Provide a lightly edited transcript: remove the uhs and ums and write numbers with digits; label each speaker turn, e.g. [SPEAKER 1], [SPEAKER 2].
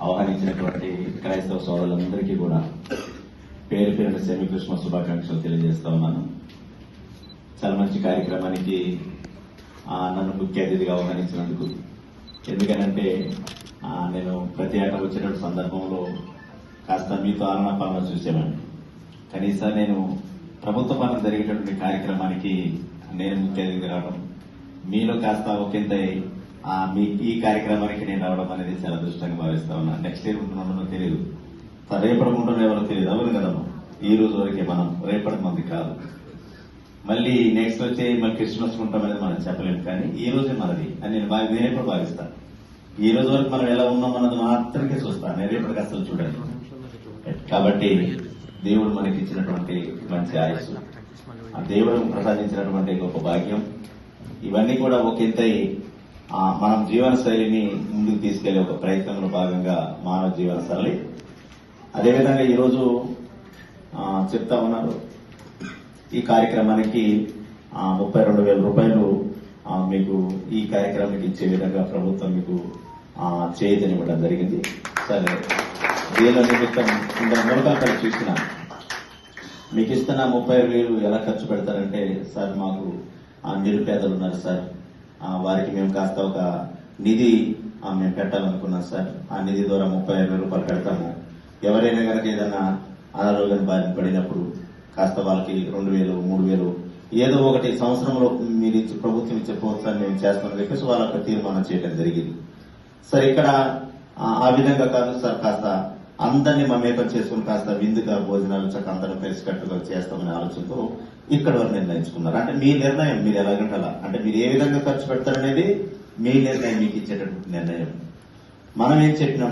[SPEAKER 1] ఆహ్వానించినటువంటి క్రైస్తవ సోదరులందరికీ కూడా పేరు పేరున సెమీ క్రిస్మస్ శుభాకాంక్షలు తెలియజేస్తా ఉన్నాను. చాలా మంచి కార్యక్రమానికి నన్ను ముఖ్య అతిథిగా ఆహ్వానించినందుకు. ఎందుకనంటే నేను ప్రతి ఏటా వచ్చినటువంటి సందర్భంలో కాస్త మీతో ఆలనాపాలన చూసేవాడిని. కనీసం నేను ప్రభుత్వ పనులు జరిగేటటువంటి కార్యక్రమానికి నేను ముఖ్య అతిథిగా రావడం, మీలో కాస్త ఒకంత మీ ఈ కార్యక్రమానికి నేను రావడం అనేది చాలా అదృష్టంగా భావిస్తా ఉన్నా. నెక్స్ట్ ఇయర్ ఉంటున్నానో తెలియదు, రేపటి ఉంటున్నా ఎవరో తెలియదు. అవును కదా, ఈ రోజు వరకే మనం, రేపటి మంది కాదు. మళ్ళీ నెక్స్ట్ వచ్చే మళ్ళీ క్రిస్మస్ ఉంటామనేది మనం చెప్పలేము, కానీ ఈ రోజే మనది అని నేను ఎప్పుడు భావిస్తాను. ఈ రోజు వరకు మనం ఎలా ఉన్నాం అన్నది మాత్రమే చూస్తాను, నేను రేపటికి అసలు చూడాలి. కాబట్టి దేవుడు మనకి ఇచ్చినటువంటి మంచి ఆయుస్సు, ఆ దేవుడు ప్రసాదించినటువంటి గొప్ప భాగ్యం, ఇవన్నీ కూడా ఒక ఎత్తై మనం జీవన శైలిని ముందుకు తీసుకెళ్లే ఒక ప్రయత్నంలో భాగంగా మానవ జీవన శైలి. అదేవిధంగా ఈరోజు చెప్తా ఉన్నారు, ఈ కార్యక్రమానికి 32,000 రూపాయలు మీకు ఈ కార్యక్రమానికి ఇచ్చే విధంగా ప్రభుత్వం మీకు చేయనివ్వడం జరిగింది. సరే, దీనిలో నిమిత్తం మూలకాలు చూసిన మీకు ఇస్తున్న 30,000 ఎలా ఖర్చు పెడతారంటే, సార్ మాకు నిరుపేదలు ఉన్నారు సార్, వారికి మేము కాస్త ఒక నిధి మేము పెట్టాలనుకున్నాం సార్, ఆ నిధి ద్వారా 30,000 రూపాయలు పెడతాము. ఎవరైనా కనుక ఏదైనా అనారోగ్యం బారిన పడినప్పుడు కాస్త వాళ్ళకి 2,000, 3,000 ఏదో ఒకటి సంవత్సరంలో మీరు ప్రభుత్వం ఇచ్చే ప్రోత్సాహం మేము చేస్తామని చెప్పేసి వాళ్ళకి తీర్మానం చేయడం జరిగింది. సార్ ఇక్కడ ఆ విధంగా కాదు సార్, కాస్త అందరినీ మమేకం చేసుకుని కాస్త విందుగా భోజనాలు చక్క అందరం కలిసికట్టుగా చేస్తామనే ఆలోచనతో ఇక్కడ వరకు నిర్ణయించుకున్నారు. అంటే మీ నిర్ణయం, మీరు ఎలాగంటే అలా, అంటే మీరు ఏ విధంగా ఖర్చు పెడతారనేది మీ నిర్ణయం, మీకు ఇచ్చేటటువంటి నిర్ణయం. మనం ఏం చెప్పినాం